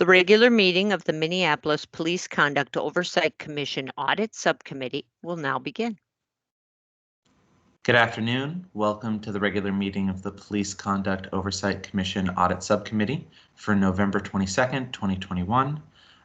The regular meeting of the Minneapolis Police Conduct Oversight Commission Audit Subcommittee will now begin. Good afternoon. Welcome to the regular meeting of the Police Conduct Oversight Commission Audit Subcommittee for November 22nd, 2021.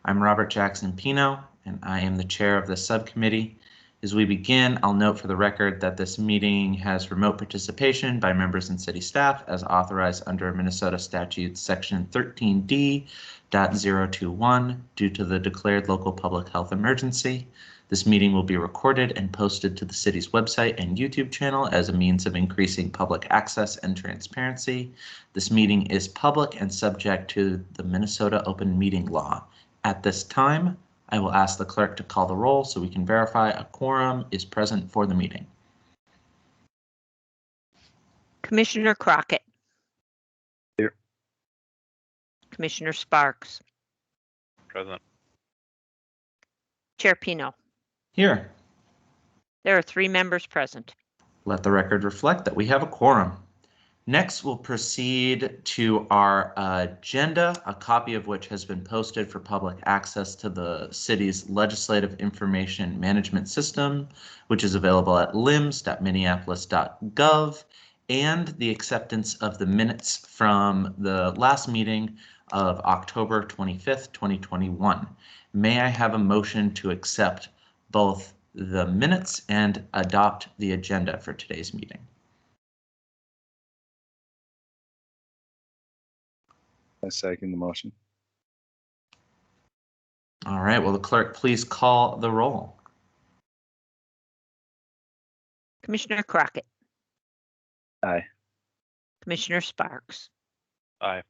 I'm Robert Jackson Pino, and I am the chair of the subcommittee. As we begin, I'll note for the record that this meeting has remote participation by members and city staff as authorized under Minnesota Statute Section 13D.021 due to the declared local public health emergency. This meeting will be recorded and posted to the city's website and YouTube channel as a means of increasing public access and transparency. This meeting is public and subject to the Minnesota Open Meeting Law. At this time, I will ask the clerk to call the roll so we can verify a quorum is present for the meeting. Commissioner Crockett. Here. Commissioner Sparks. Present. Chair Pino. Here. There are 3 members present. Let the record reflect that we have a quorum. Next, we'll proceed to our agenda, a copy of which has been posted for public access to the city's Legislative Information Management System, which is available at lims.minneapolis.gov, and the acceptance of the minutes from the last meeting of October 25th, 2021. May I have a motion to accept both the minutes and adopt the agenda for today's meeting? I second the motion. All right, will the clerk please call the roll? Commissioner Crockett. Aye. Commissioner Sparks. Aye.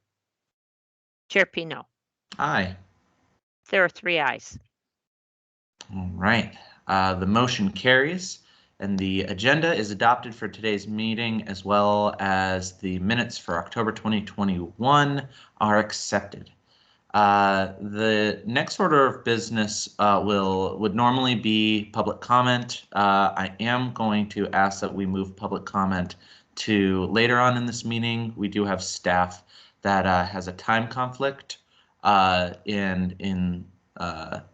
Chair Pino. Aye. There are 3 ayes. All right, the motion carries and the agenda is adopted for today's meeting, as well as the minutes for October 2021 are accepted. The next order of business would normally be public comment. I am going to ask that we move public comment to later on in this meeting. We do have staff that has a time conflict, and in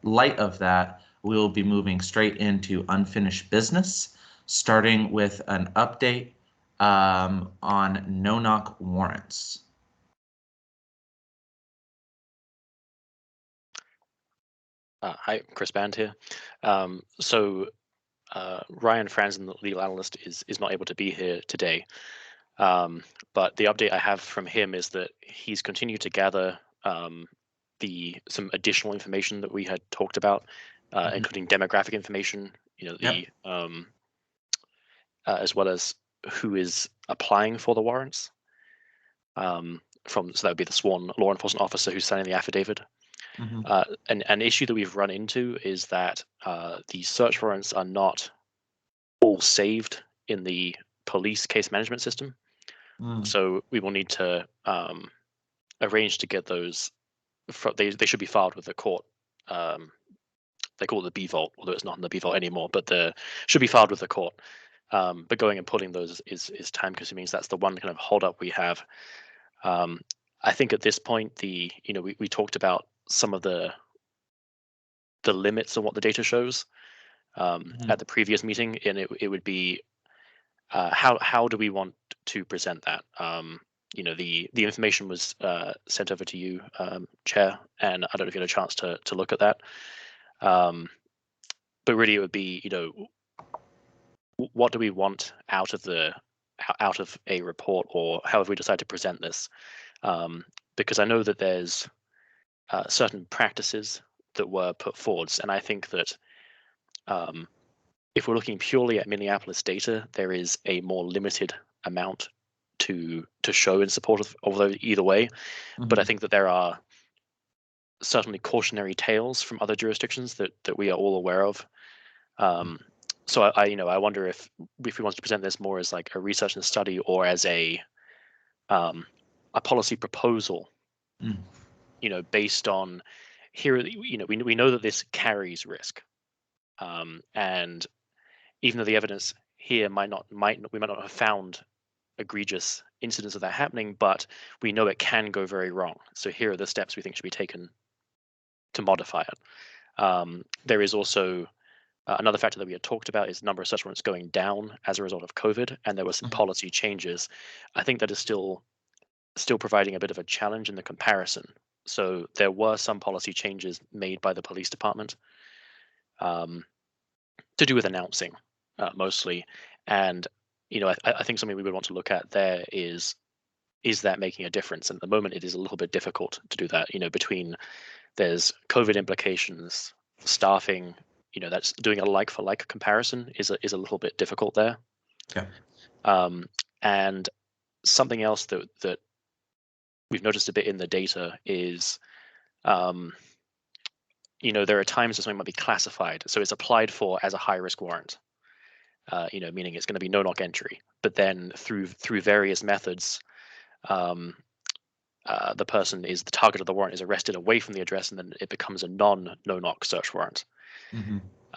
light of that, we will be moving straight into unfinished business, starting with an update on no-knock warrants. Hi, Chris Band here. Ryan Franzen, the legal analyst, is not able to be here today. But the update I have from him is that he's continued to gather some additional information that we had talked about, including demographic information, as well as who is applying for the warrants. So that would be the sworn law enforcement officer who's signing the affidavit. An issue that we've run into is that the search warrants are not all saved in the police case management system. So we will need to arrange to get those. They should be filed with the court. They call it the B vault, although it's not in the B vault anymore, but should be filed with the court. But going and pulling those is time consuming. So that's the one kind of hold up we have. I think at this point, we talked about some of the limits of what the data shows at the previous meeting, and it would be how do we want to present that? The information was sent over to you, Chair, and I don't know if you had a chance to look at that. But really, it would be, what do we want out of a report, or however we decide to present this? Because I know that there's certain practices that were put forwards, and I think that if we're looking purely at Minneapolis data, there is a more limited amount to show in support of those either way. But I think that there are certainly cautionary tales from other jurisdictions that we are all aware of. So I wonder if we wanted to present this more as like a research and study, or as a policy proposal, based on here, we know that this carries risk, and even though the evidence here we might not have found egregious incidents of that happening, but we know it can go very wrong. So here are the steps we think should be taken modify it. There is also another factor that we had talked about is the number of search warrants going down as a result of COVID, and there were some policy changes. I think that is still providing a bit of a challenge in the comparison. So there were some policy changes made by the police department to do with announcing mostly, and I think something we would want to look at there is that making a difference? And at the moment, it is a little bit difficult to do that. Between there's COVID implications, staffing. That's doing a like for like comparison is a little bit difficult there. Yeah. And something else that we've noticed a bit in the data is, there are times that something might be classified, so it's applied for as a high risk warrant. Meaning it's going to be no knock entry, but then through various methods, the target of the warrant is arrested away from the address, and then it becomes a no knock search warrant.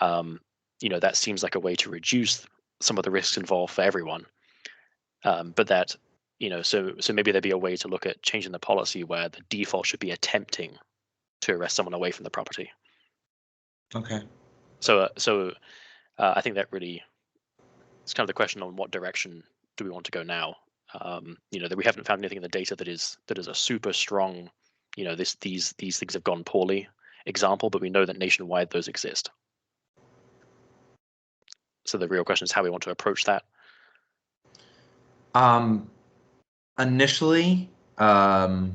That seems like a way to reduce some of the risks involved for everyone. But that, so maybe there'd be a way to look at changing the policy where the default should be attempting to arrest someone away from the property. Okay. So I think that really, it's kind of the question on what direction do we want to go now. That we haven't found anything in the data that is a super strong, these things have gone poorly example, but we know that nationwide those exist. So the real question is how we want to approach that. Initially, my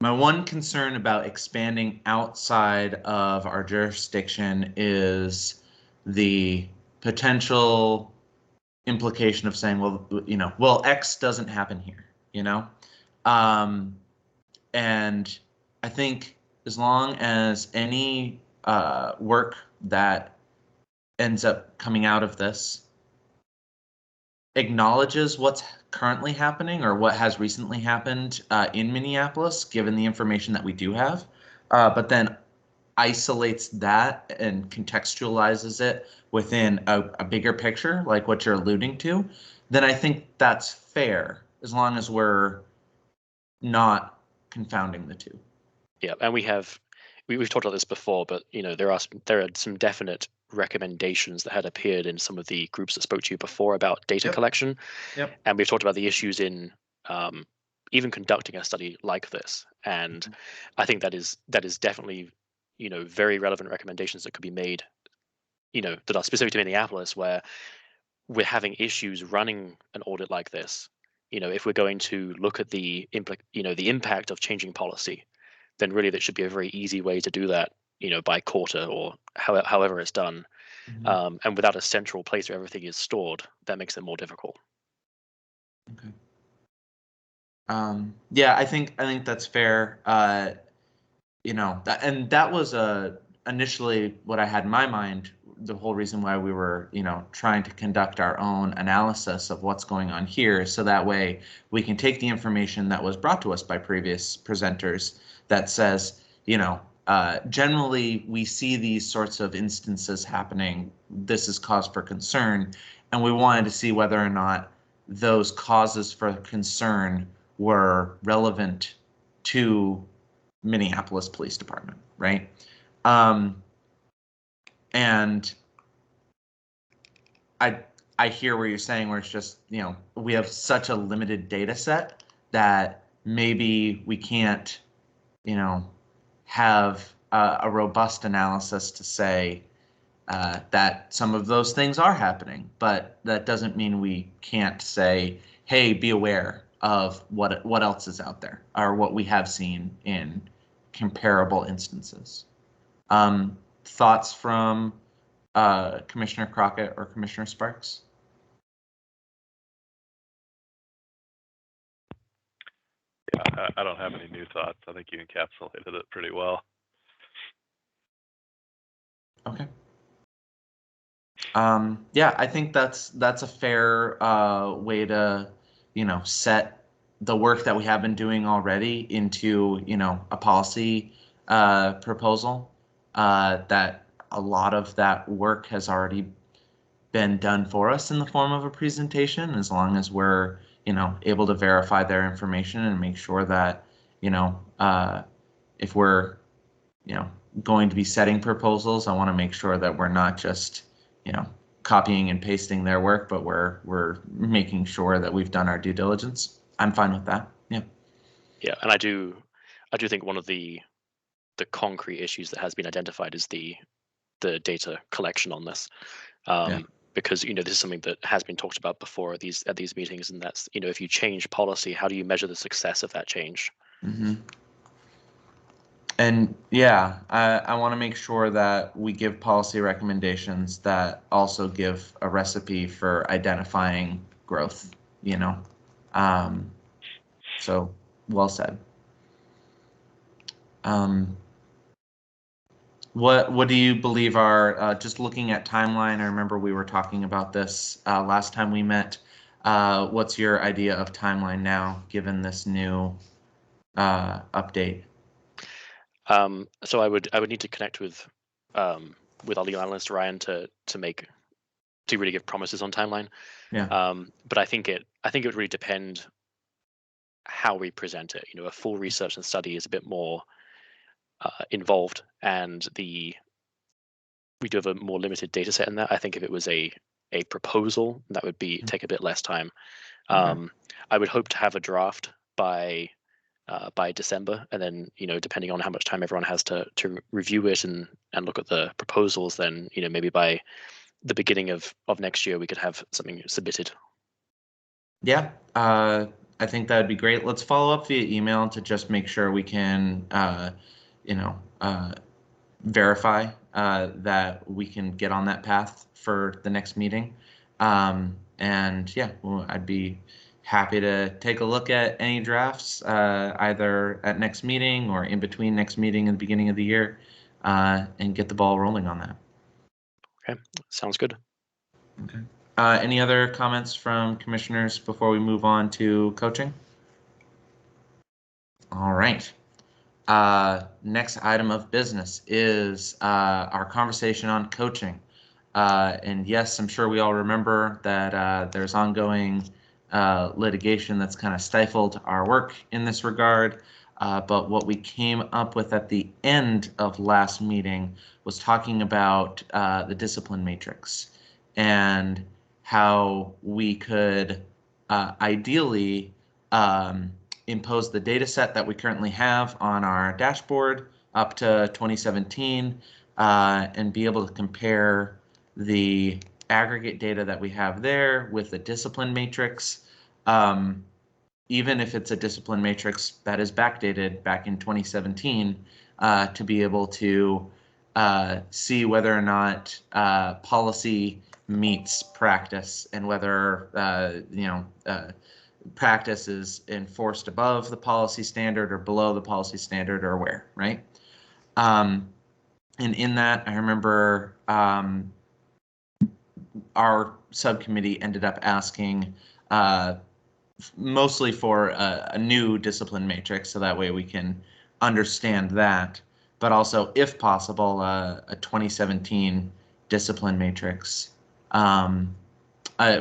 one concern about expanding outside of our jurisdiction is the potential implication of saying, well, X doesn't happen here, and I think as long as any work that ends up coming out of this acknowledges what's currently happening or what has recently happened in Minneapolis, given the information that we do have, but then isolates that and contextualizes it within a bigger picture, like what you're alluding to, then I think that's fair, as long as we're not confounding the two. Yeah, and we've talked about this before, but there are some definite recommendations that had appeared in some of the groups that spoke to you before about data collection. Yep. And we've talked about the issues in even conducting a study like this. And I think that is definitely very relevant recommendations that could be made, that are specific to Minneapolis, where we're having issues running an audit like this. If we're going to look at the impact of changing policy, then really that should be a very easy way to do that, by quarter or however it's done. And without a central place where everything is stored, that makes it more difficult. Okay. Yeah, I think that's fair. And that was initially what I had in my mind. The whole reason why we were, trying to conduct our own analysis of what's going on here, so that way we can take the information that was brought to us by previous presenters that says, generally we see these sorts of instances happening. This is cause for concern, and we wanted to see whether or not those causes for concern were relevant to Minneapolis Police Department, right? And I hear where you're saying, where it's just, we have such a limited data set that maybe we can't, have a robust analysis to say that some of those things are happening, but that doesn't mean we can't say, hey, be aware of what else is out there, or what we have seen in comparable instances. Thoughts from Commissioner Crockett or Commissioner Sparks? Yeah, I don't have any new thoughts. I think you encapsulated it pretty well. Okay. Yeah, I think that's a fair way to, set the work that we have been doing already into, a policy proposal. That a lot of that work has already been done for us in the form of a presentation, as long as we're, able to verify their information and make sure that, if we're, going to be setting proposals, I want to make sure that we're not just, copying and pasting their work, but we're making sure that we've done our due diligence. I'm fine with that. Yeah. Yeah, and I do think one of the concrete issues that has been identified is the data collection on this. Because this is something that has been talked about before at these meetings, and that's if you change policy, how do you measure the success of that change? Mm-hmm. And yeah, I want to make sure that we give policy recommendations that also give a recipe for identifying growth. So well said. What do you believe are, just looking at timeline, I remember we were talking about this last time we met. What's your idea of timeline now, given this new update? So I would need to connect with our legal analyst Ryan to really give promises on timeline. Yeah. But I think it would really depend how we present it. A full research and study is a bit more involved, and we do have a more limited data set in that. I think if it was a proposal, that would take a bit less time. Okay. I would hope to have a draft by December, and then depending on how much time everyone has to review it and look at the proposals, then maybe by the beginning of next year we could have something submitted. Yeah, I think that would be great. Let's follow up via email to just make sure we can verify that we can get on that path for the next meeting. And yeah, well, I'd be happy to take a look at any drafts, either at next meeting or in between next meeting and the beginning of the year, and get the ball rolling on that. Okay, sounds good. Okay. Any other comments from commissioners before we move on to coaching? All right. Next item of business is our conversation on coaching. And yes, I'm sure we all remember that there's ongoing litigation that's kind of stifled our work in this regard. But what we came up with at the end of last meeting was talking about the discipline matrix and how we could ideally impose the data set that we currently have on our dashboard up to 2017 and be able to compare the aggregate data that we have there with the discipline matrix, even if it's a discipline matrix that is backdated back in 2017, to be able to see whether or not policy meets practice and whether practice is enforced above the policy standard or below the policy standard or where, right? And in that, I remember our subcommittee ended up asking mostly for a new discipline matrix, so that way we can understand that, but also, if possible, a 2017 discipline matrix.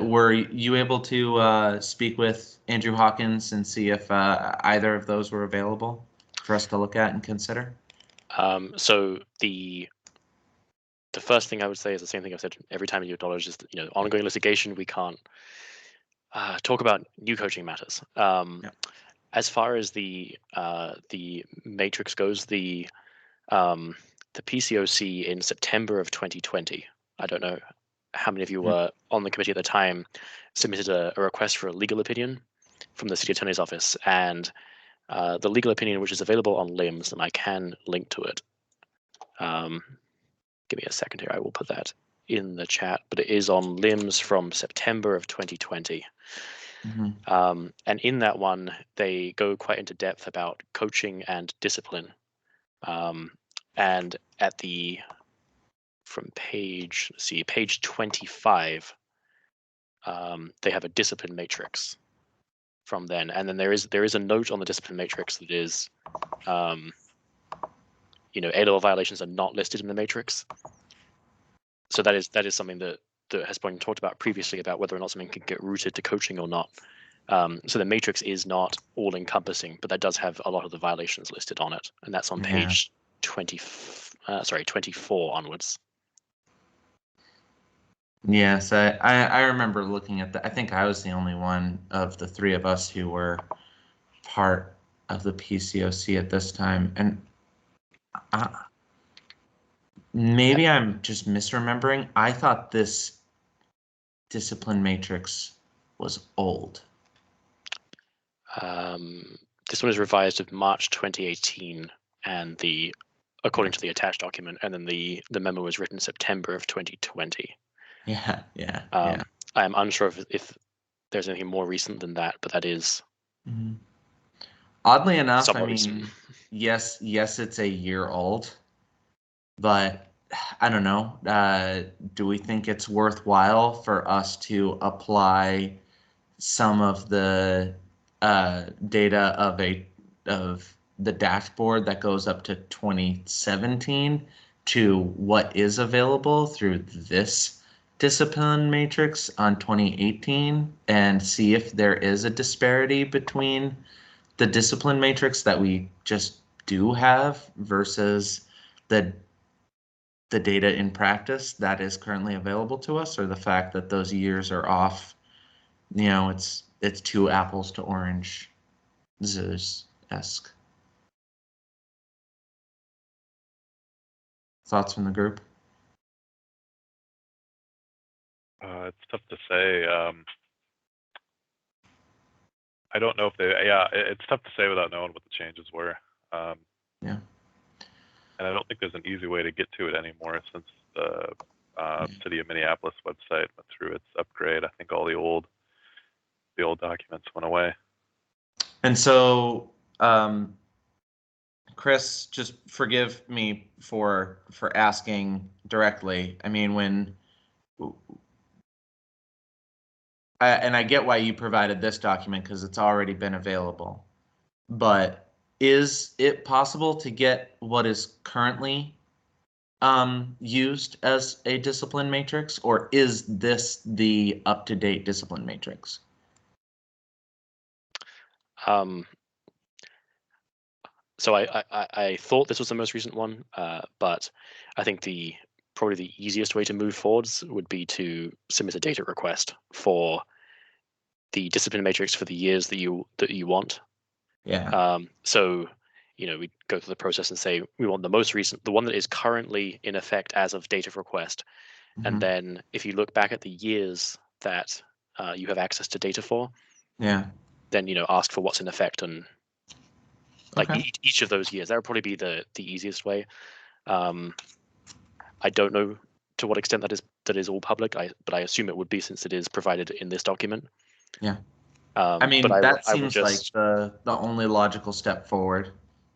Were you able to speak with Andrew Hawkins and see if either of those were available for us to look at and consider? So the first thing I would say is the same thing I've said every time you acknowledge is that, ongoing litigation, we can't talk about new coaching matters. As far as the matrix goes, the PCOC in September of 2020, I don't know how many of you were on the committee at the time, submitted a request for a legal opinion from the city attorney's office, and the legal opinion, which is available on LIMS, and I can link to it. Give me a second here. I will put that in the chat, but it is on LIMS from September of 2020. Mm-hmm. And in that one, they go quite into depth about coaching and discipline. And from page 25, they have a discipline matrix from then. And then there is a note on the discipline matrix that is, A-level violations are not listed in the matrix. So that is something that has been talked about previously about whether or not something can get routed to coaching or not. So the matrix is not all encompassing, but that does have a lot of the violations listed on it, and that's on page 24 onwards. Yes, I remember looking at that. I think I was the only one of the three of us who were part of the PCOC at this time, and maybe I'm just misremembering. I thought this discipline matrix was old. This one is revised of March 2018, and according to the attached document, and then the memo was written September of 2020. Yeah. I am unsure if there's anything more recent than that, but that is oddly enough. I somewhat mean, recent. yes, it's a year old, but I don't know. Do we think it's worthwhile for us to apply some of the data of the dashboard that goes up to 2017 to what is available through this discipline matrix on 2018 and see if there is a disparity between the discipline matrix that we just do have versus the data in practice that is currently available to us, or the fact that those years are off. You know, it's two apples to oranges-esque. Thoughts from the group? It's tough to say. I don't know if it's tough to say without knowing what the changes were. Yeah. And I don't think there's an easy way to get to it anymore since the City of Minneapolis website went through its upgrade. I think all the old documents went away. And so, Chris, just forgive me for asking directly. I mean, and I get why you provided this document because it's already been available, but is it possible to get what is currently used as a discipline matrix, or is this the up-to-date discipline matrix? So I thought this was the most recent one, but I think probably the easiest way to move forwards would be to submit a data request for the discipline matrix for the years that you want. Yeah. So, we go through the process and say we want the most recent, the one that is currently in effect as of date of request. And then if you look back at the years that you have access to data for, then ask for what's in effect and Okay. each of those years. That would probably be the easiest way. I don't know to what extent that is all public, but I assume it would be, since it is provided in this document. Yeah. I mean, but that I will seems like the only logical step forward.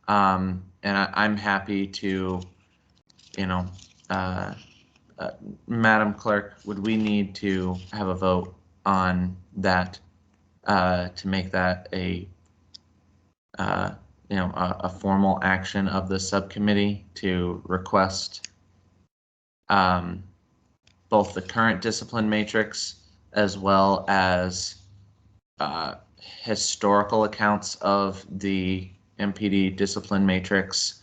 And I'm happy to, Madam Clerk, would we need to have a vote on that to make that a formal action of the subcommittee to request both the current discipline matrix as well as historical accounts of the MPD discipline matrix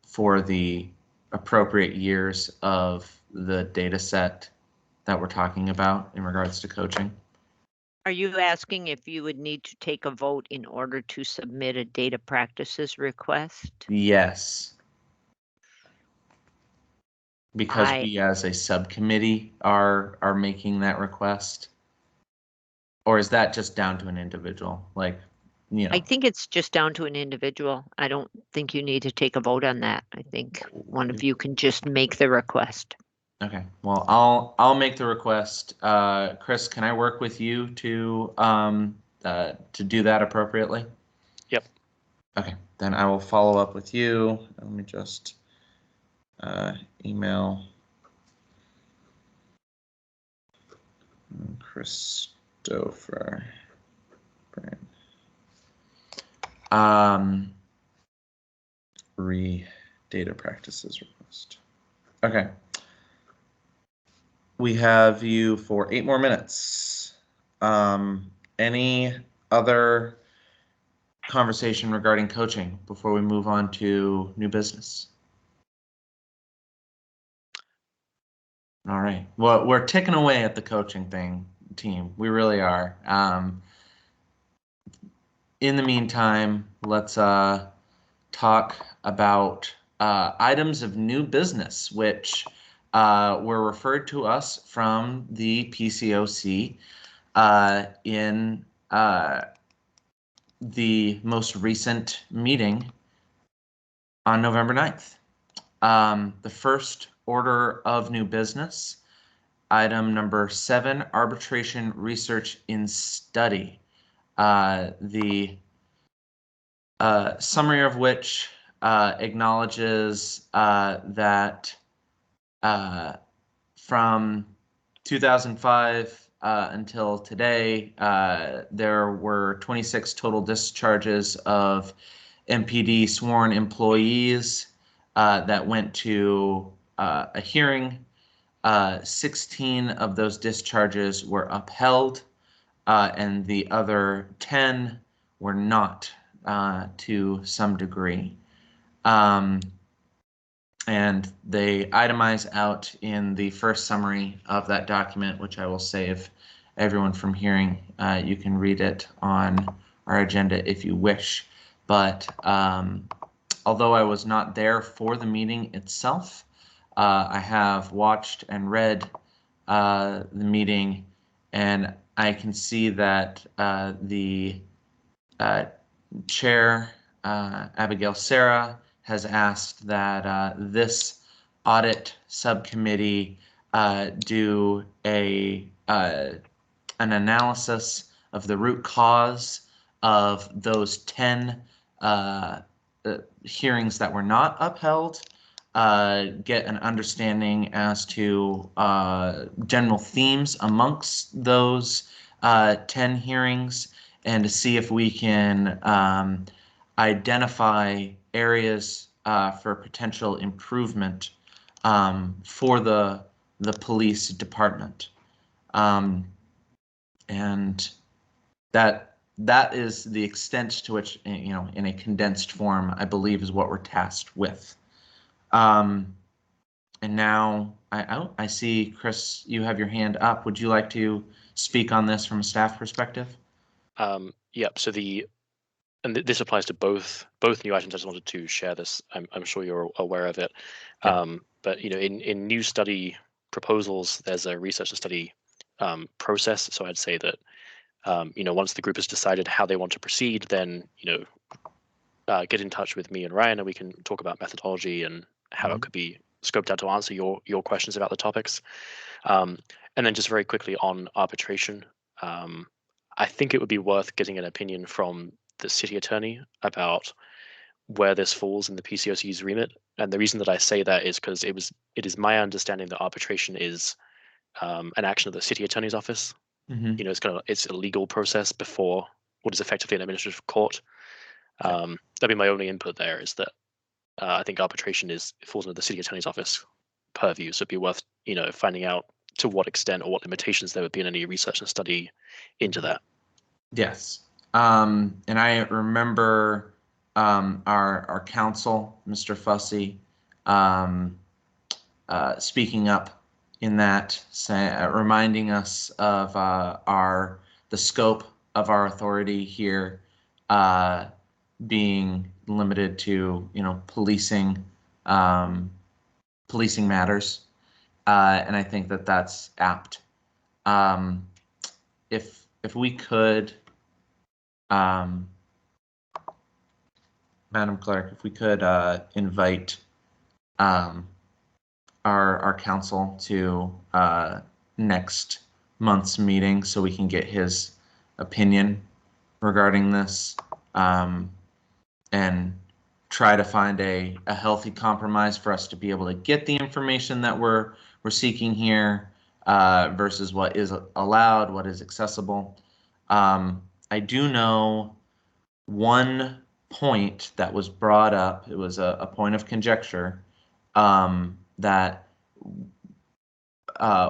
for the appropriate years of the data set that we're talking about in regards to coaching? Are you asking if you would need to take a vote in order to submit a data practices request? Yes. Because I- we as a subcommittee are making that request? Or is that just down to an individual? I think it's just down to an individual. I don't think you need to take a vote on that. I think one of you can just make the request. Okay, well, I'll make the request. Chris, can I work with you to do that appropriately? Yep. Okay, then I will follow up with you. Let me just email Christopher. Data practices request. Okay. We have you for 8 more minutes. Any other conversation regarding coaching before we move on to new business? All right. Well, we're ticking away at the coaching thing, team. We really are. In the meantime, let's talk about items of new business, which were referred to us from the PCOC in the most recent meeting on November 9th. The first order of new business, item number 7, arbitration research in study. The summary of which acknowledges that from 2005 until today, there were 26 total discharges of MPD sworn employees that went to a hearing. 16 of those discharges were upheld, and the other 10 were not to some degree. And they itemize out in the first summary of that document, which I will save everyone from hearing. You can read it on our agenda if you wish. But although I was not there for the meeting itself, I have watched and read the meeting, and I can see that the chair, Abigail Sarah, has asked that this audit subcommittee do an analysis of the root cause of those 10 hearings that were not upheld, get an understanding as to general themes amongst those 10 hearings, and to see if we can identify areas for potential improvement for the police department. And that is the extent to which, in a condensed form, I believe is what we're tasked with. And now I see, Chris, you have your hand up. Would you like to speak on this from a staff perspective? Yep. So this applies to both new items. I just wanted to share this. I'm sure you're aware of it. Yeah. But in new study proposals, there's a research and study process. So I'd say that once the group has decided how they want to proceed, then get in touch with me and Ryan, and we can talk about methodology and how it could be scoped out to answer your questions about the topics. And then just very quickly on arbitration, I think it would be worth getting an opinion from the city attorney about where this falls in the PCOC's remit. And the reason that I say that is because it is my understanding that arbitration is an action of the city attorney's office. Mm-hmm. It's a legal process before what is effectively an administrative court. That'd be my only input there, is that I think arbitration falls under the city attorney's office purview. So it'd be worth finding out to what extent or what limitations there would be in any research and study into that. Yes. And I remember our counsel, Mr. Fussy, speaking up in that, reminding us of the scope of our authority here being limited to policing matters, and I think that that's apt. If we could, Madam Clerk, if we could invite our counsel to next month's meeting so we can get his opinion regarding this, and try to find a healthy compromise for us to be able to get the information that we're seeking here versus what is allowed, what is accessible. I do know one point that was brought up. It was a point of conjecture that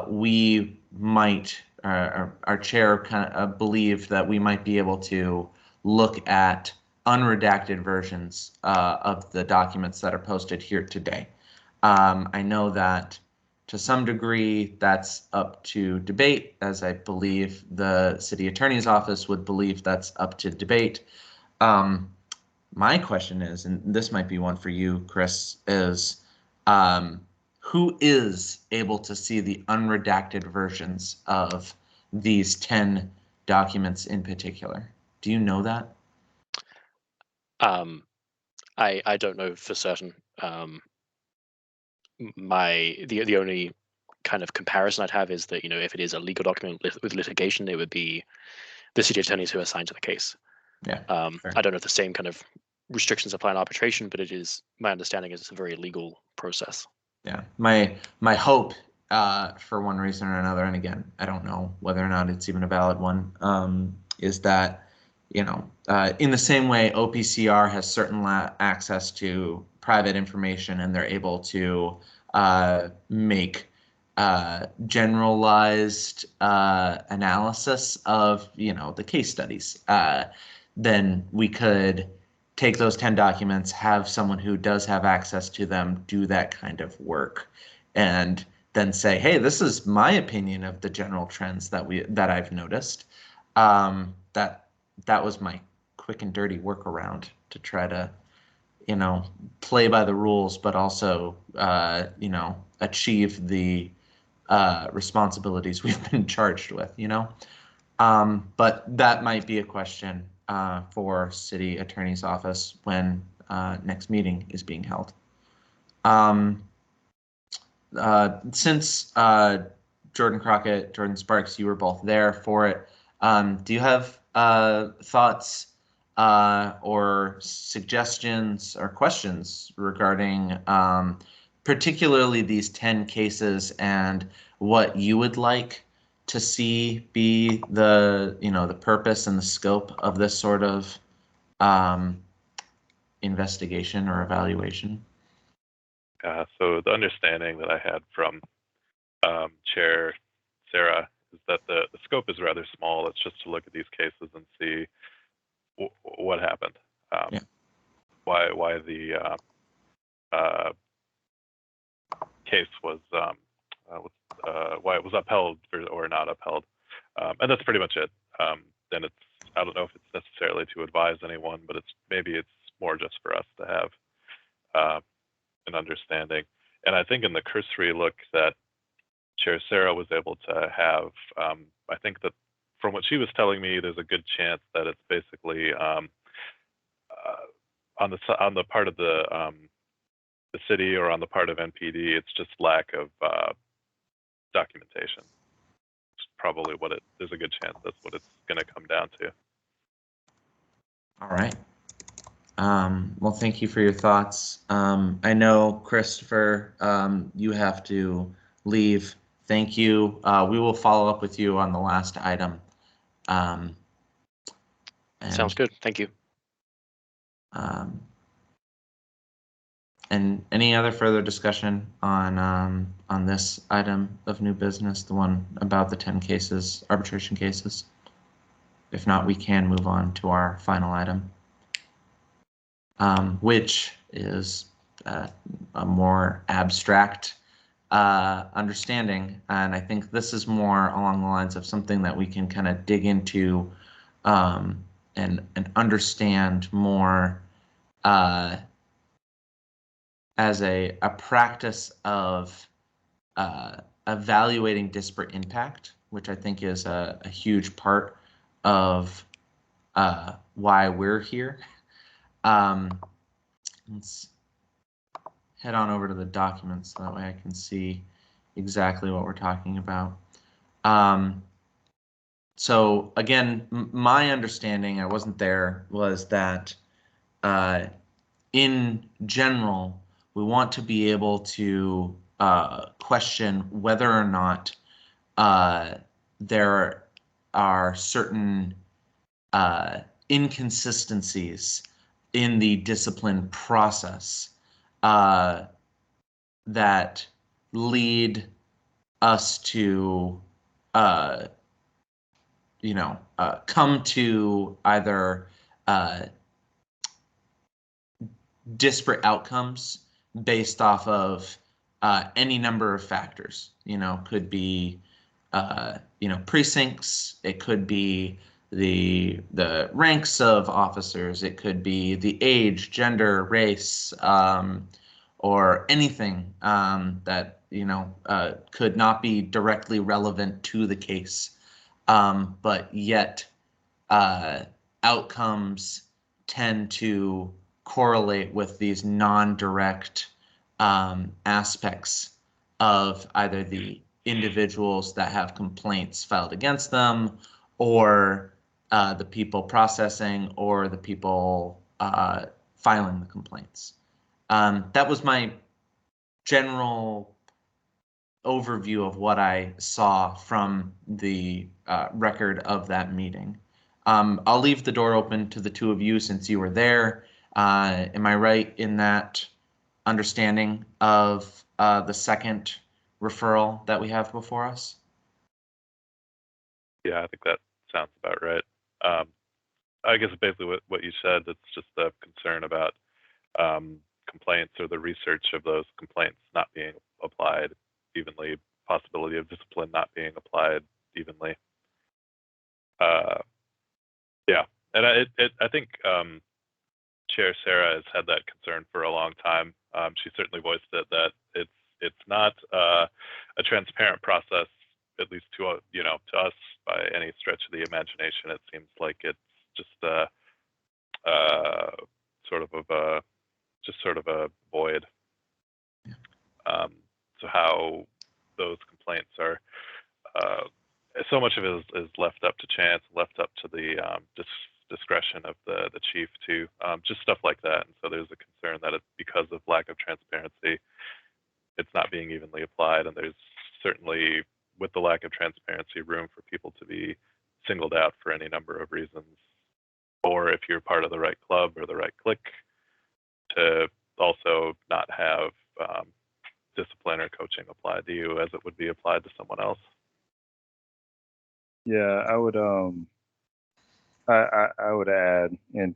we might our chair kind of believed that we might be able to look at unredacted versions of the documents that are posted here today. I know that to some degree that's up to debate, as I believe the city attorney's office would believe that's up to debate. My question is, and this might be one for you, Chris, is who is able to see the unredacted versions of these 10 documents in particular? Do you know that? I don't know for certain. The only kind of comparison I'd have is that, you know, if it is a legal document with litigation, it would be the city attorneys who are assigned to the case. Yeah. I don't know if the same kind of restrictions apply in arbitration, but it is, my understanding is it's a very legal process. Yeah. My hope, for one reason or another, and again, I don't know whether or not it's even a valid one, is that, you know, in the same way OPCR has certain access to private information and they're able to make generalized analysis of, you know, the case studies, then we could take those 10 documents, have someone who does have access to them do that kind of work, and then say, hey, this is my opinion of the general trends that I've noticed. That was my quick and dirty workaround to try to, you know, play by the rules, but also, you know, achieve the responsibilities we've been charged with, you know. But that might be a question for city attorney's office when next meeting is being held. Since Jordan Crockett, Jordan Sparks, you were both there for it, do you have thoughts or suggestions or questions regarding particularly these 10 cases and what you would like to see be the, you know, the purpose and the scope of this sort of investigation or evaluation? So the understanding that I had from Chair Sarah is that the scope is rather small. It's just to look at these cases and see what happened, Yeah. why the case was why it was upheld or not upheld, and that's pretty much it. Then it's, I don't know if it's necessarily to advise anyone, but maybe it's more just for us to have an understanding. And I think in the cursory look that Chair Sarah was able to have, I think that from what she was telling me, there's a good chance that it's basically on the part of the city or on the part of NPD, it's just lack of documentation. It's probably what there's a good chance that's what it's going to come down to. All right. Well, thank you for your thoughts. I know, Christopher, you have to leave. Thank you. We will follow up with you on the last item. Sounds good. Thank you. And any other further discussion on this item of new business, the one about the 10 cases, arbitration cases? If not, we can move on to our final item, which is a more abstract understanding. And I think this is more along the lines of something that we can kind of dig into and understand more as a practice of evaluating disparate impact, which I think is a huge part of why we're here. Let's head on over to the documents so that way I can see exactly what we're talking about. So again, my understanding, I wasn't there, was that in general, we want to be able to question whether or not there are certain inconsistencies in the discipline process that lead us to come to either disparate outcomes based off of any number of factors. Could be precincts. It could be the ranks of officers. It could be the age, gender, race, or anything that could not be directly relevant to the case, but yet outcomes tend to correlate with these non-direct aspects of either the individuals that have complaints filed against them, or the people processing, or the people filing the complaints. That was my general overview of what I saw from the record of that meeting. I'll leave the door open to the two of you since you were there. Am I right in that understanding of the second referral that we have before us? Yeah, I think that sounds about right. I guess basically what you said, it's just the concern about complaints or the research of those complaints not being applied evenly, possibility of discipline not being applied evenly. Yeah, and I think Chair Sarah has had that concern for a long time. She certainly voiced it that it's not a transparent process, at least to us by any stretch of the imagination. It seems like it's just sort of a void. So how those complaints are, so much of it is left up to chance, left up to the discretion of the chief too, just stuff like that. And so there's a concern that it's because of lack of transparency, it's not being evenly applied. And there's certainly, with the lack of transparency, room for people to be singled out for any number of reasons. Or if you're part of the right club or the right clique, to also not have discipline or coaching applied to you as it would be applied to someone else. Yeah, I would I would add, and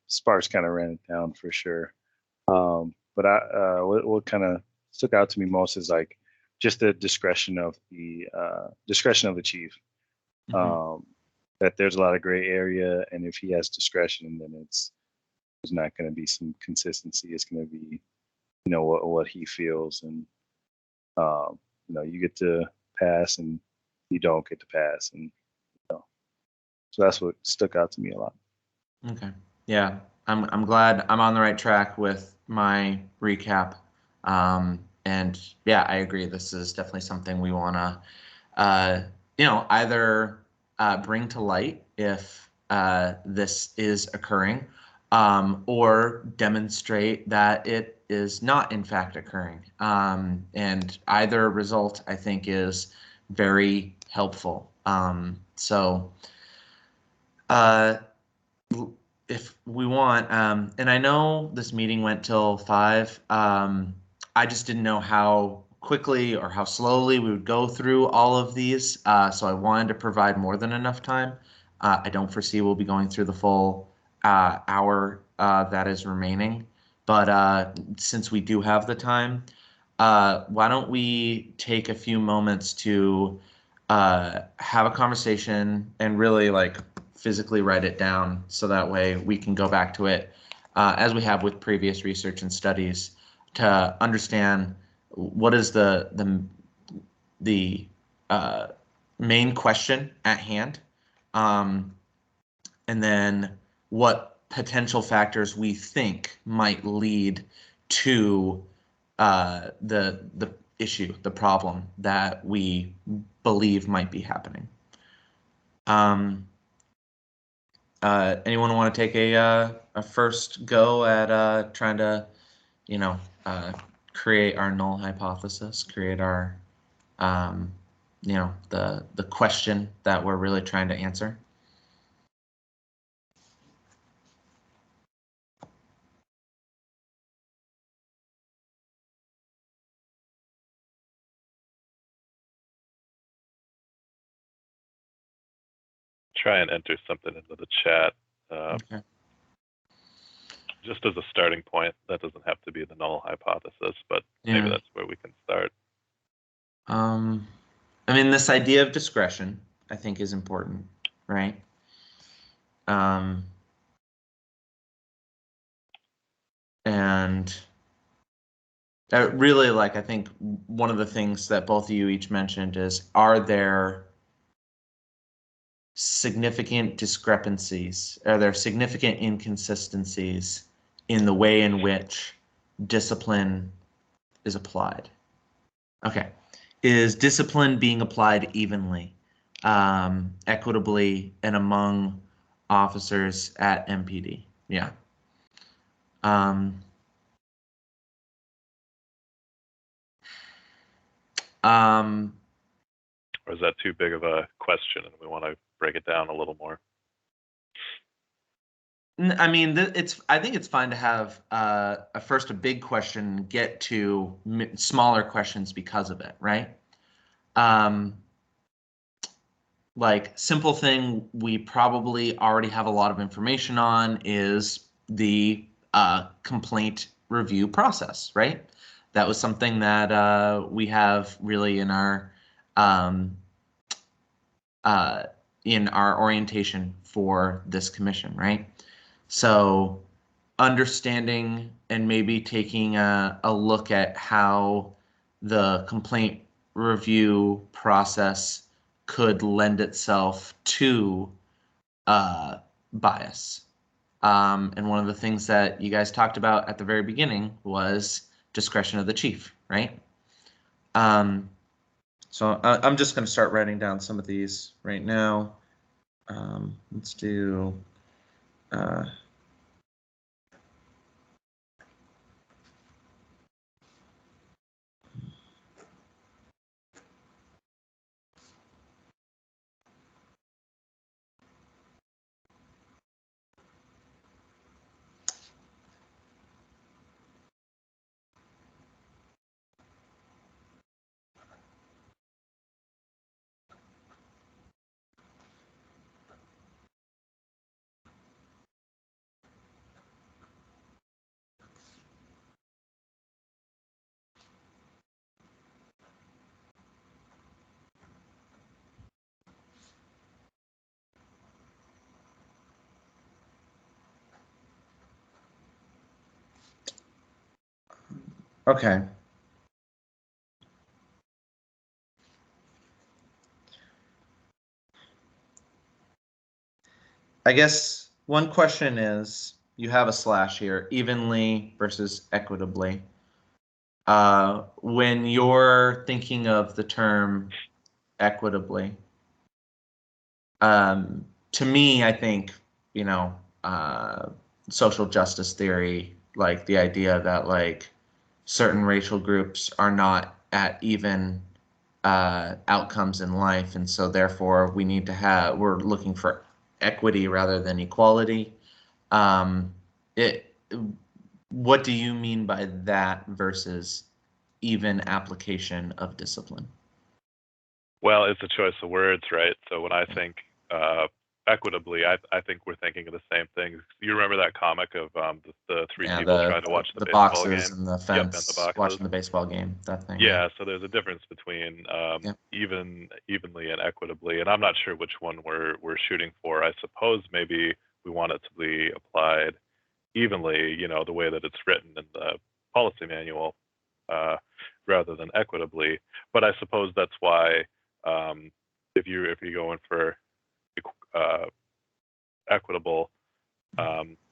Sparks kind of ran it down for sure. But what kind of stuck out to me most is like just the discretion of the chief. Mm-hmm. That there's a lot of gray area, and if he has discretion, then there's not going to be some consistency. It's going to be, what he feels, and you get to pass, and you don't get to pass, and so that's what stuck out to me a lot. Okay, yeah, I'm glad I'm on the right track with my recap, and yeah, I agree. This is definitely something we want to, either bring to light if this is occurring, or demonstrate that it is not in fact occurring. And either result, I think, is very helpful. So if we want, and I know this meeting went till 5, I just didn't know how quickly or how slowly we would go through all of these, so I wanted to provide more than enough time. I don't foresee we'll be going through the full hour that is remaining, but since we do have the time, why don't we take a few moments to have a conversation and really physically write it down, so that way we can go back to it as we have with previous research and studies to understand what is the main question at hand, and then what potential factors we think might lead to the issue, the problem that we believe might be happening. Anyone want to take a first go at trying to, create our null hypothesis, create our, the question that we're really trying to answer? try and enter something into the chat. Okay. Just as a starting point. That doesn't have to be the null hypothesis, but maybe that's where we can start. I mean, this idea of discretion, I think, is important, right? And really, like, I think one of the things that both of you each mentioned is, are there significant discrepancies? Are there significant inconsistencies in the way in which discipline is applied? Okay. Is discipline being applied evenly, equitably, and among officers at MPD? Yeah. Or is that too big of a question and we want to break it down a little more? I mean, I think it's fine to have first a big question, get to smaller questions because of it, right? Like, simple thing we probably already have a lot of information on is the complaint review process, right? That was something that we have really in our orientation for this commission, right? So understanding and maybe taking a look at how the complaint review process could lend itself to bias. And one of the things that you guys talked about at the very beginning was discretion of the chief, right? So I'm just going to start writing down some of these right now. Let's do okay. I guess one question is, you have a slash here, evenly versus equitably. When you're thinking of the term equitably, to me, I think, social justice theory, like the idea that like certain racial groups are not at even outcomes in life, and so therefore we're looking for equity rather than equality. What do you mean by that versus even application of discipline? Well, it's a choice of words, right? So when I think equitably, I think we're thinking of the same thing. You remember that comic of the three people trying to watch the baseball boxes game? and the fence, Yep, and the boxes. watching the baseball game, that thing. Yeah, so there's a difference between evenly and equitably, and I'm not sure which one we're shooting for. I suppose maybe we want it to be applied evenly, the way that it's written in the policy manual, rather than equitably. But I suppose that's why if you go in for equitable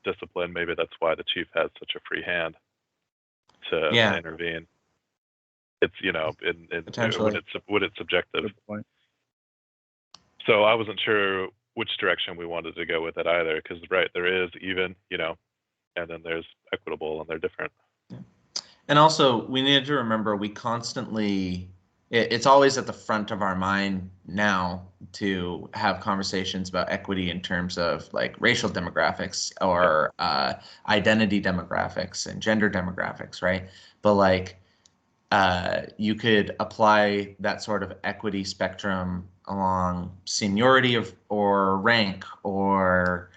discipline, maybe that's why the chief has such a free hand to intervene. It's when it's subjective. Good point. So I wasn't sure which direction we wanted to go with it either, because there is even, and then there's equitable, and they're different. And also, we need to remember we constantly, it's always at the front of our mind now to have conversations about equity in terms of like racial demographics or identity demographics and gender demographics, right? But like, you could apply that sort of equity spectrum along seniority or rank or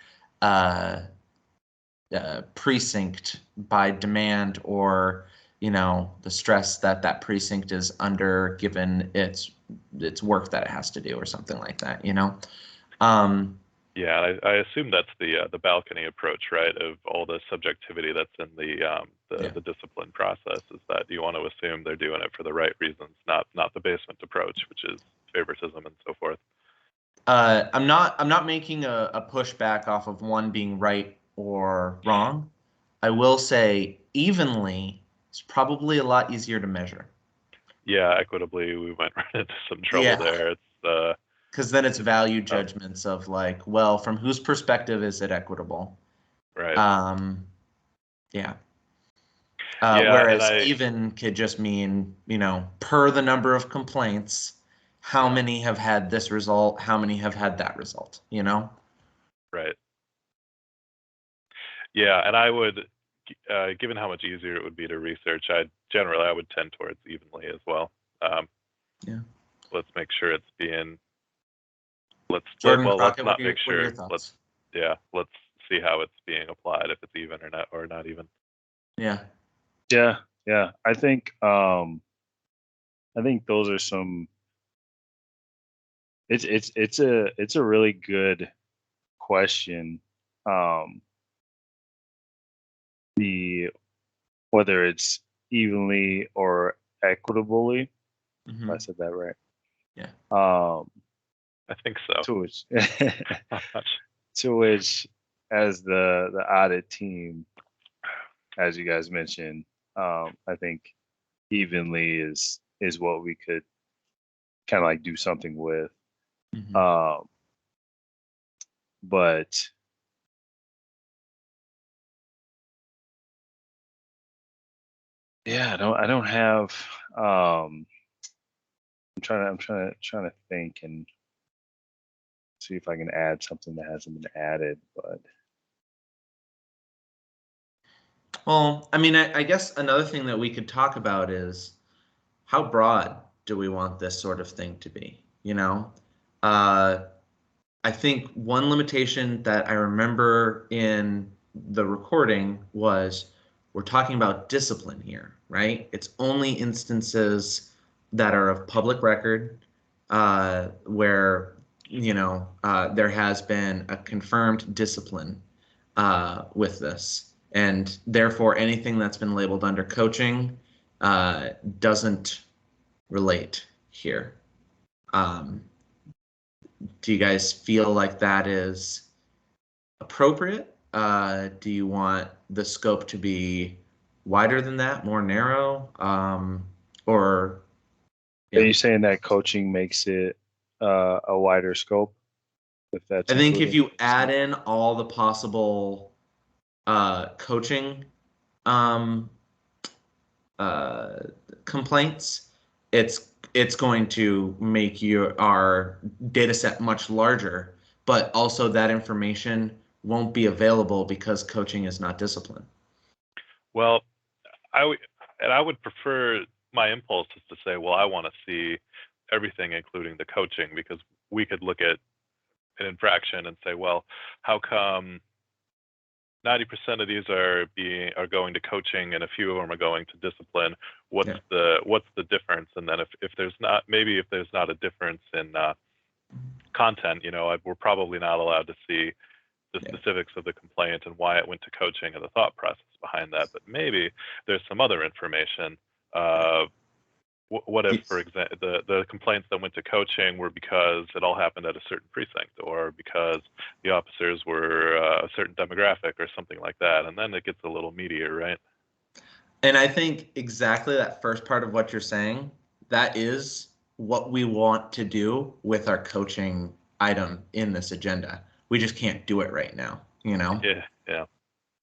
precinct by demand, or the stress that precinct is under given its work that it has to do or something like that. Yeah, I assume that's the balcony approach, right? Of all the subjectivity that's in the discipline process, is that you want to assume they're doing it for the right reasons, not the basement approach, which is favoritism and so forth. I'm not making a pushback off of one being right or wrong. I will say evenly is probably a lot easier to measure. Yeah, equitably, we might run into some trouble there. It's because then it's value judgments of like, well, from whose perspective is it equitable? Right. Yeah. Yeah, whereas even could just mean, per the number of complaints, how many have had this result, how many have had that result, Right. Yeah, and I would, given how much easier it would be to research, I would tend towards evenly as well. Yeah. Let's make sure it's being. Let's Crockett, not make what are your sure. thoughts? Let's see how it's being applied, if it's even or not even. Yeah. I think those are some. It's a really good question. Whether it's evenly or equitably. Mm-hmm. If I said that right. Yeah. I think so. To which, as the audit team, as you guys mentioned, I think evenly is what we could kind of like do something with. Mm-hmm. But yeah, I don't have. I'm trying to think and see if I can add something that hasn't been added, but. Well, I mean, I guess another thing that we could talk about is how broad do we want this sort of thing to be? I think one limitation that I remember in the recording was we're talking about discipline here, right? It's only instances that are of public record where, there has been a confirmed discipline with this. And therefore, anything that's been labeled under coaching doesn't relate here. Do you guys feel like that is appropriate? Do you want the scope to be wider than that, more narrow? Or Are you saying that coaching makes it a wider scope? If that's I think if you add in all the possible coaching complaints, it's going to make our data set much larger, but also that information won't be available because coaching is not discipline. Well, I would prefer, my impulse is to say, well, I want to see everything, including the coaching, because we could look at an infraction and say, well, how come 90% of these are going to coaching and a few of them are going to discipline? What's the difference? And then if there's not a difference in content, we're probably not allowed to see the specifics of the complaint and why it went to coaching and the thought process behind that. But maybe there's some other information. What if, for example, the complaints that went to coaching were because it all happened at a certain precinct, or because the officers were a certain demographic or something like that? And then it gets a little meatier, right? And I think exactly that first part of what you're saying, that is what we want to do with our coaching item in this agenda. We just can't do it right now, Yeah.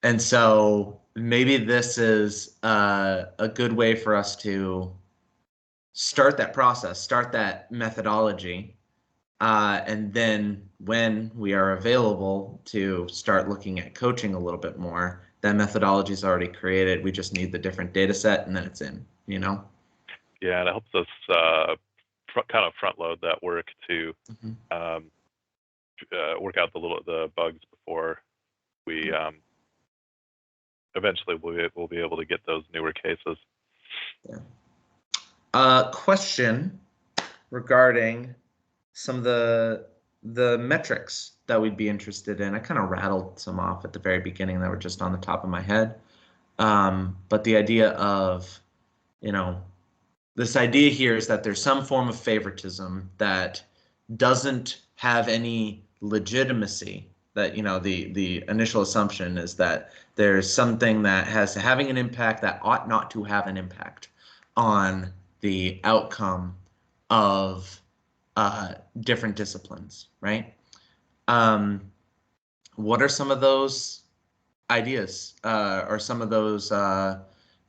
And so maybe this is a good way for us to start that process, start that methodology, and then when we are available to start looking at coaching a little bit more, that methodology is already created. We just need the different data set, and then it's in, Yeah, and it helps us kind of front load that work to work out the bugs before we eventually we'll be able to get those newer cases. Yeah. Question regarding some of the metrics that we'd be interested in. I kind of rattled some off at the very beginning that were just on the top of my head. But the idea of, this idea here is that there's some form of favoritism that doesn't have any legitimacy. That, the initial assumption is that there's something that has having an impact that ought not to have an impact on the outcome of different disciplines, right? What are some of those ideas or some of those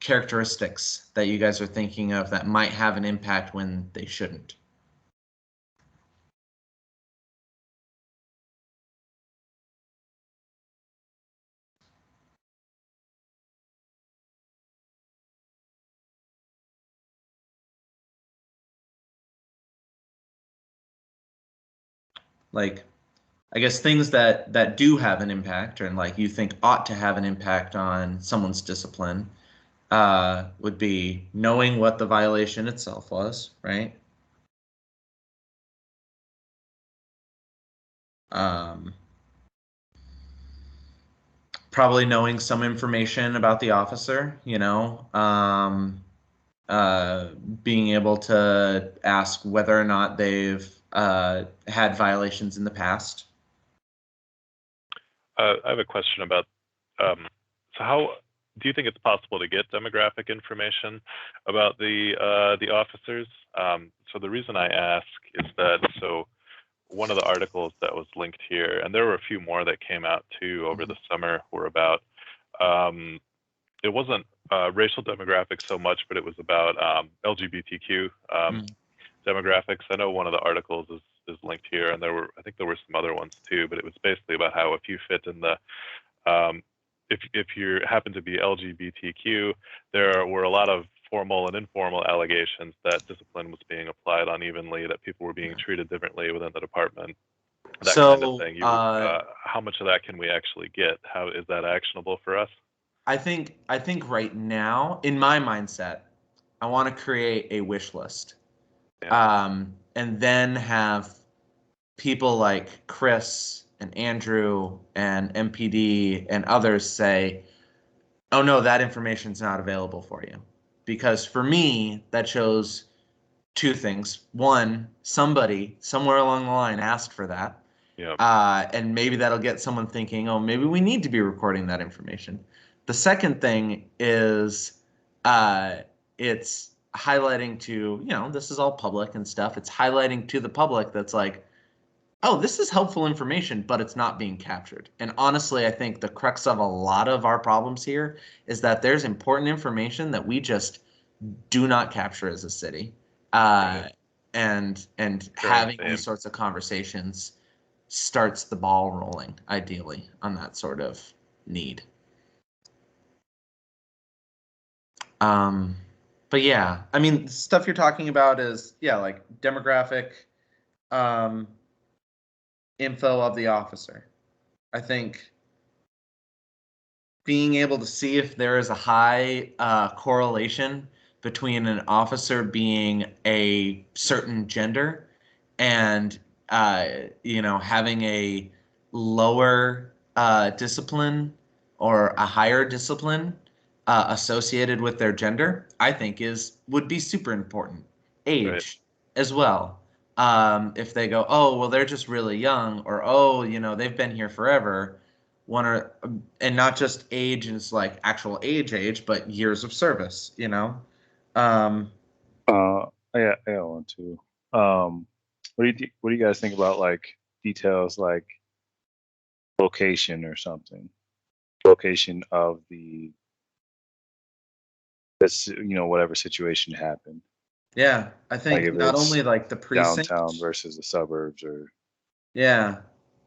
characteristics that you guys are thinking of that might have an impact when they shouldn't? Like, I guess things that do have an impact, and like you think ought to have an impact on someone's discipline, would be knowing what the violation itself was, right? Probably knowing some information about the officer, being able to ask whether or not they've had violations in the past. I have a question about, so how do you think it's possible to get demographic information about the officers? So the reason I ask is that, so one of the articles that was linked here, and there were a few more that came out too over the summer, were about, it wasn't racial demographics so much, but it was about LGBTQ demographics. I know one of the articles is linked here, and I think there were some other ones too, but it was basically about how if you fit in the, if you happen to be LGBTQ, there were a lot of formal and informal allegations that discipline was being applied unevenly, that people were being treated differently within the department, that kind of thing. How much of that can we actually get? How is that actionable for us? I think right now, in my mindset, I want to create a wish list, and then have people like Chris and Andrew and MPD and others say, "Oh no, that information's not available for you," because for me that shows two things. One, somebody somewhere along the line asked for that, and maybe that'll get someone thinking, "Oh, maybe we need to be recording that information." The second thing is it's highlighting to, this is all public and stuff. It's highlighting to the public that's like, oh, this is helpful information, but it's not being captured. And honestly, I think the crux of a lot of our problems here is that there's important information that we just do not capture as a city. And having these sorts of conversations starts the ball rolling, ideally, on that sort of need. But yeah, I mean, the stuff you're talking about is, like demographic info of the officer. I think being able to see if there is a high correlation between an officer being a certain gender and, having a lower discipline or a higher discipline associated with their gender, I think would be super important. Age as well. If they go, oh, well, they're just really young, or, oh, they've been here forever, and not just age and it's like actual age, but years of service, I got one too. What do you guys think about like details like location or something? Location of whatever situation happened. Yeah, I think like not only like the precinct downtown versus the suburbs, or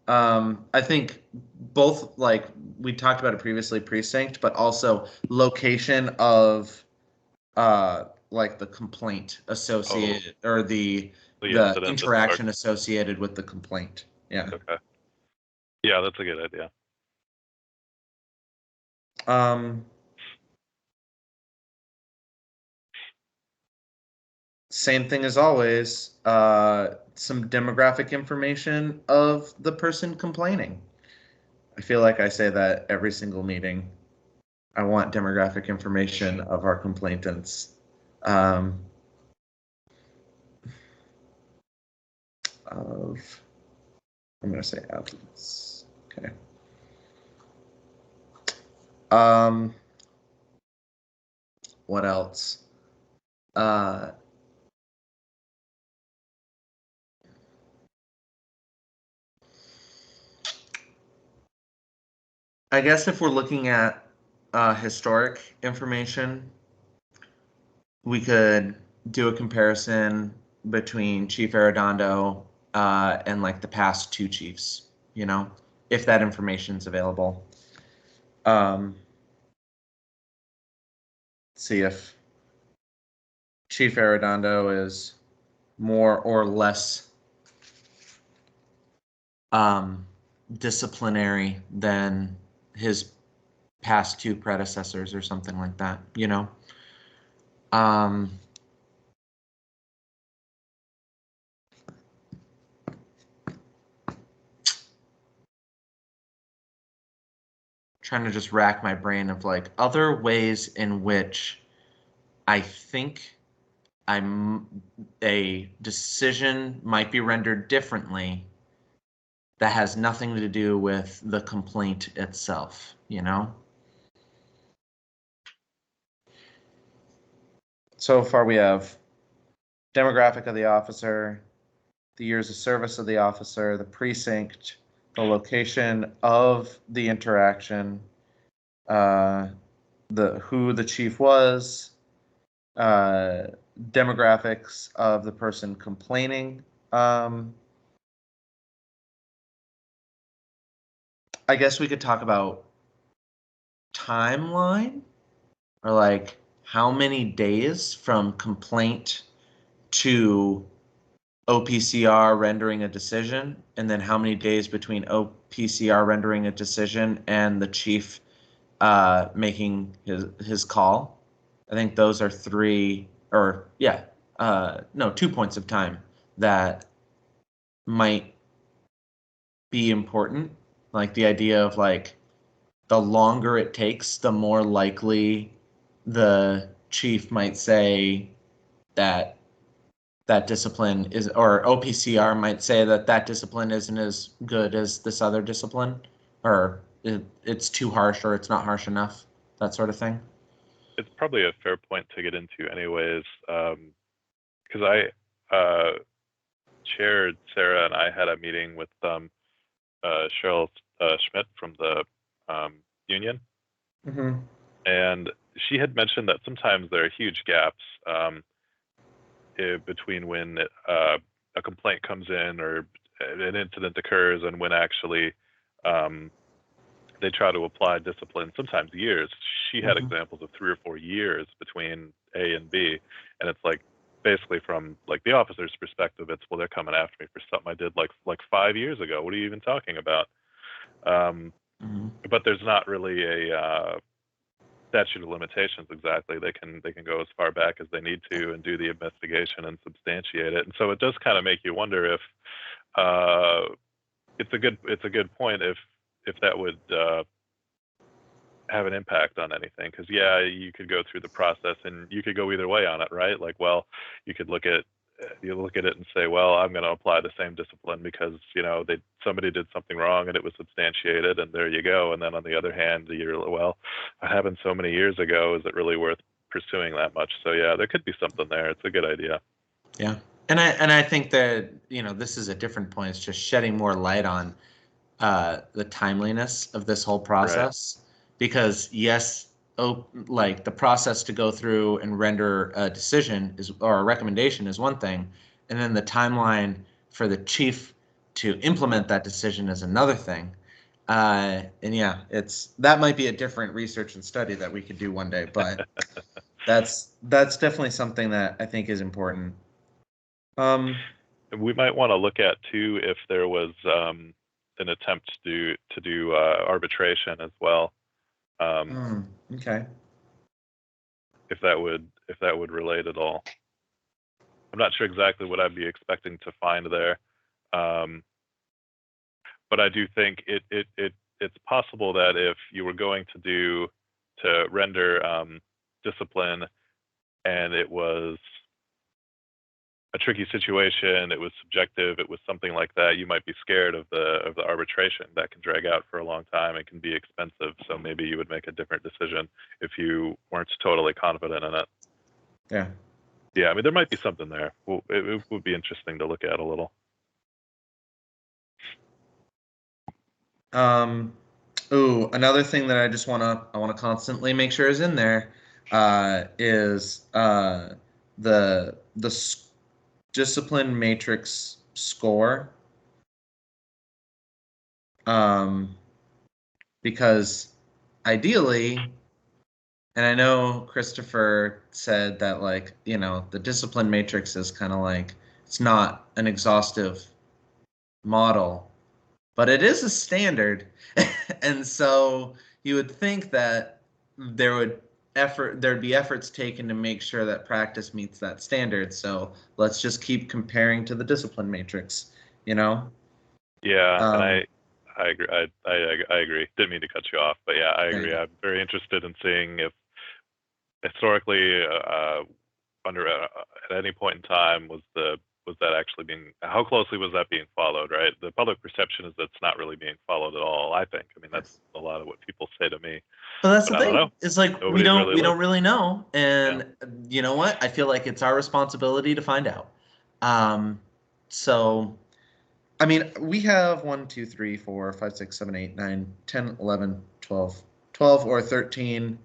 I think both, like we talked about it previously, precinct, but also location of like the complaint associated or the incident interaction associated with the complaint. Yeah. Okay. Yeah, that's a good idea. Same thing as always, some demographic information of the person complaining. I feel like I say that every single meeting. I want demographic information of our complainants. I'm going to say applicants. Okay. What else? I guess if we're looking at historic information, we could do a comparison between Chief Arredondo and like the past two chiefs, you know, if that information's available. See if Chief Arredondo is more or less disciplinary than his past two predecessors or something like that, you know? Trying to just rack my brain of like other ways in which I think a decision might be rendered differently that has nothing to do with the complaint itself, you know? So far we have demographic of the officer, the years of service of the officer, the precinct, the location of the interaction, who the chief was, demographics of the person complaining. I guess we could talk about timeline, or like how many days from complaint to OPCR rendering a decision, and then how many days between OPCR rendering a decision and the chief making his call. I think those are 2 points of time that might be important. Like the idea of like the longer it takes, the more likely the chief might say that discipline is, or OPCR might say that discipline isn't as good as this other discipline, or it's too harsh, or it's not harsh enough, that sort of thing. It's probably a fair point to get into anyways, because I chaired, Sarah and I had a meeting with Cheryl Schmidt from the union. Mm-hmm. And she had mentioned that sometimes there are huge gaps between when a complaint comes in or an incident occurs and when actually they try to apply discipline, sometimes years. She had examples of 3 or 4 years between A and B, and it's like basically from like the officer's perspective, it's, well, they're coming after me for something I did like 5 years ago. What are you even talking about? But there's not really a statute of limitations exactly. They can go as far back as they need to and do the investigation and substantiate it. And so it does kind of make you wonder if it's a good point if that would have an impact on anything, because yeah, you could go through the process and you could go either way on it, right? Like, well, you could look at it and say, well, I'm going to apply the same discipline because, you know, somebody did something wrong and it was substantiated, and there you go. And then on the other hand, well, it happened so many years ago, is it really worth pursuing that much? So yeah, there could be something there. It's a good idea. Yeah. And I think that, you know, this is a different point. It's just shedding more light on the timeliness of this whole process. Right. Because yes, like the process to go through and render a decision or a recommendation is one thing, and then the timeline for the chief to implement that decision is another thing. And yeah, that might be a different research and study that we could do one day, but That's definitely something that I think is important. We might want to look at too if there was an attempt to do arbitration as well. Okay. If that would relate at all. I'm not sure exactly what I'd be expecting to find there, but I do think it's possible that if you were going to render discipline, and it was a tricky situation, it was subjective, it was something like that, you might be scared of the arbitration. That can drag out for a long time. It can be expensive, so maybe you would make a different decision if you weren't totally confident in it. Yeah. Yeah, I mean, there might be something there. Well, it would be interesting to look at a little. Another thing that I want to constantly make sure is in there is the discipline matrix score. Because ideally, and I know Christopher said that, like, you know, the discipline matrix is kind of like, it's not an exhaustive model, but it is a standard. And so you would think that there'd be efforts taken to make sure that practice meets that standard. So let's just keep comparing to the discipline matrix, you know? Yeah, and I agree. I agree. Didn't mean to cut you off, but yeah, I agree. I'm very interested in seeing if historically, at any point in time, was that actually how closely was that being followed, right? The public perception is that it's not really being followed at all, I think. I mean, that's a lot of what people say to me. Well, that's but the thing. It's like we don't really know, and you know what? I feel like it's our responsibility to find out. So, I mean, we have 1, 2, 3, 4, 5, 6, 7, 8, 9, 10, 11, 12 or 13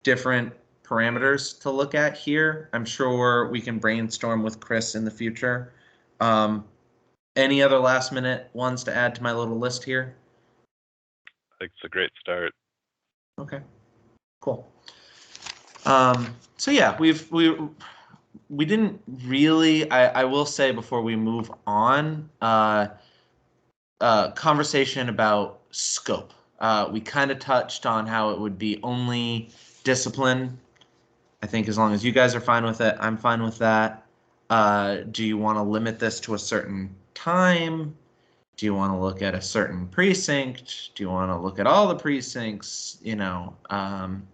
different parameters to look at here. I'm sure we can brainstorm with Chris in the future. Any other last minute ones to add to my little list here? I think it's a great start. Okay, cool. So yeah, we didn't really, I will say before we move on, conversation about scope. We kind of touched on how it would be only discipline. I think as long as you guys are fine with it, I'm fine with that. Do you want to limit this to a certain time? Do you want to look at a certain precinct? Do you want to look at all the precincts? You know, I'm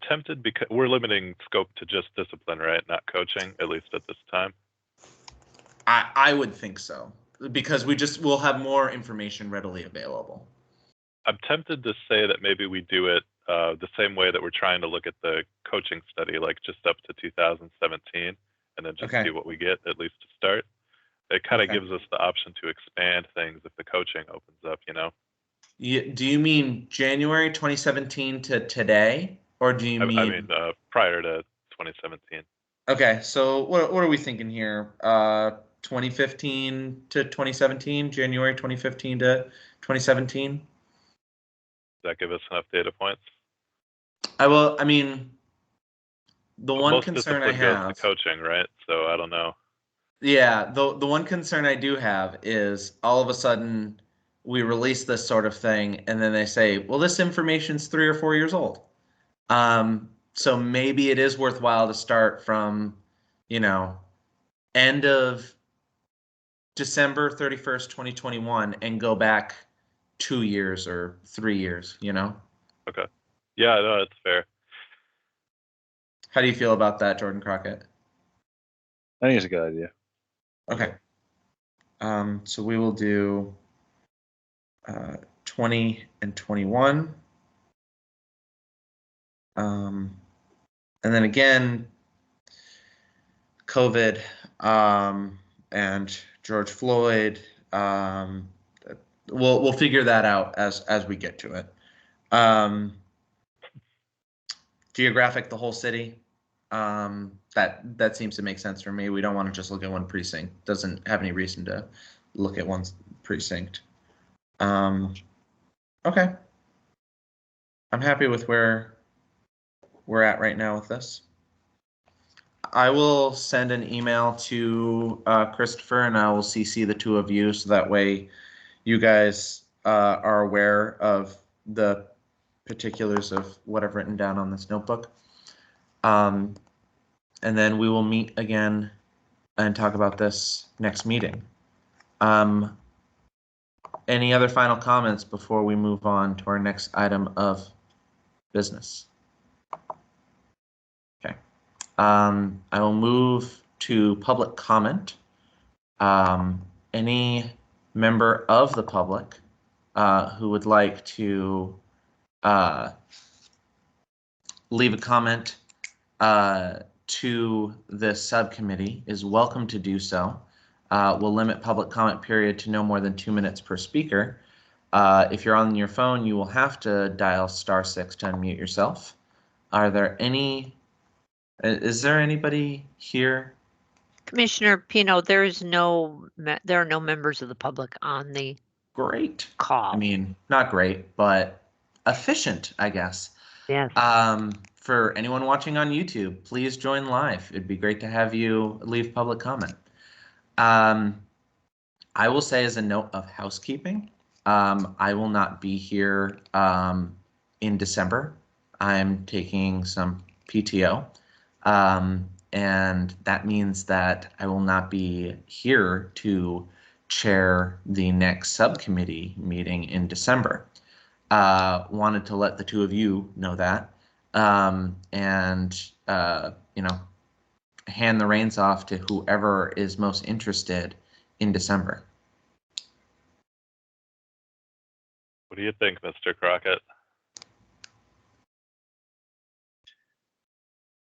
tempted because we're limiting scope to just discipline, right? Not coaching, at least at this time. I would think so, because we'll have more information readily available. I'm tempted to say that maybe we do it the same way that we're trying to look at the coaching study, like just up to 2017, and then just see what we get, at least to start. It kind of gives us the option to expand things if the coaching opens up, you know? Do you mean January 2017 to today, or do you mean? I mean prior to 2017. Okay, so what are we thinking here? 2015 to 2017, January 2015 to 2017. Does that give us enough data points? I mean, the one concern I have goes to coaching, right? So I don't know. Yeah, the one concern I do have is all of a sudden we release this sort of thing, and then they say, well, this information's 3 or 4 years old. So maybe it is worthwhile to start from, you know, end of December 31st, 2021, and go back 2 years or 3 years, you know? Okay. Yeah, no, that's fair. How do you feel about that, Jordan Crockett? I think it's a good idea. Okay. So we will do 20 and 21. And then again, COVID and George Floyd. We'll figure that out as we get to it. Geographic, the whole city. That seems to make sense for me. We don't want to just look at one precinct. Doesn't have any reason to look at one precinct. Okay. I'm happy with where we're at right now with this. I will send an email to Christopher, and I will CC the two of you, so that way you guys are aware of the particulars of what I've written down on this notebook. And then we will meet again and talk about this next meeting. Any other final comments before we move on to our next item of business? Okay. I will move to public comment. Any member of the public who would like to leave a comment to this subcommittee is welcome to do so. We'll limit public comment period to no more than 2 minutes per speaker. If you're on your phone, you will have to dial *6 to unmute yourself. Are there any? Is there anybody here? Commissioner Pino, there are no members of the public on the Great call. I mean, not great, but efficient, I guess. Yes. For anyone watching on YouTube, please join live. It'd be great to have you leave public comment. I will say, as a note of housekeeping, I will not be here in December. I'm taking some PTO, and that means that I will not be here to chair the next subcommittee meeting in December. Wanted to let the two of you know that, and you know, hand the reins off to whoever is most interested in December. What do you think, Mr. Crockett?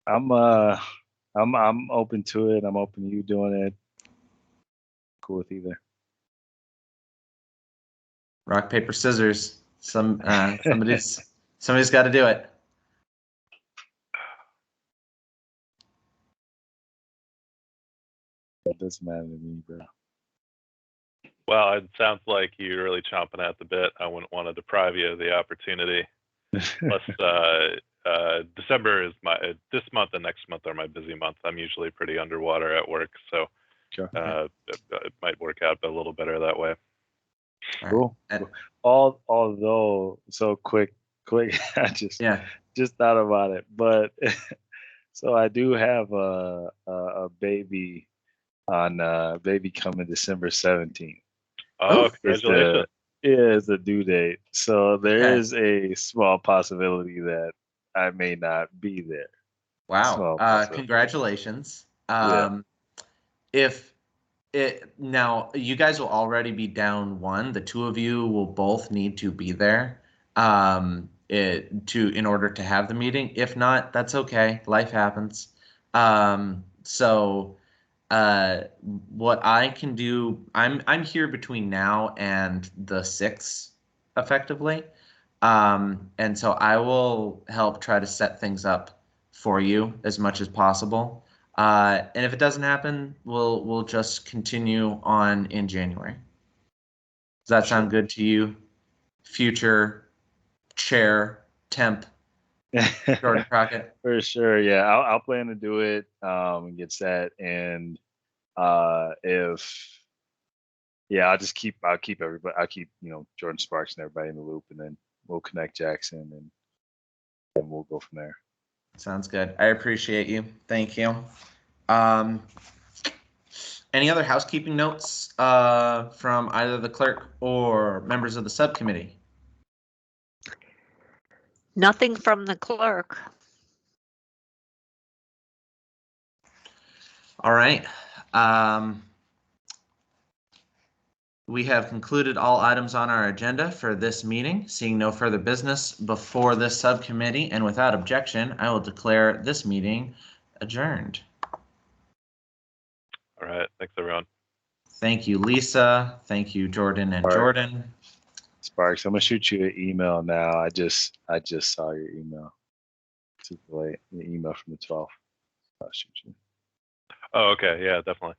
I'm open to it. I'm open to you doing it. Cool with either. Rock, paper, scissors. Somebody's got to do it. That doesn't matter to me, bro. Well, it sounds like you're really chomping at the bit. I wouldn't want to deprive you of the opportunity. Plus, December is this month and next month are my busy months. I'm usually pretty underwater at work, so Sure. it might work out a little better that way. Cool. Although, so quick, I just thought about it. But so I do have a baby coming December 17th. Oh, congratulations! It's the due date. So there is a small possibility that I may not be there. Wow. Congratulations. If it now, you guys will already be down one. The two of you will both need to be there in order to have the meeting. If not, that's okay. Life happens. What I can do, I'm here between now and the 6th, effectively. And so I will help try to set things up for you as much as possible. And if it doesn't happen, we'll just continue on in January. Does that sound good to you, future chair temp Jordan Crockett? For sure, yeah. I'll plan to do it and get set. And I'll keep everybody. I'll keep Jordan Sparks and everybody in the loop, and then we'll connect Jackson, and we'll go from there. Sounds good. I appreciate you. Thank you. Any other housekeeping notes from either the clerk or members of the subcommittee? Nothing from the clerk. All right. We have concluded all items on our agenda for this meeting. Seeing no further business before this subcommittee and without objection, I will declare this meeting adjourned. All right. Thanks, everyone. Thank you, Lisa. Thank you, Jordan and Jordan. Sparks, I'm gonna shoot you an email now. I just saw your email. Super late. The email from the 12th. I'll shoot you. Oh, okay. Yeah, definitely.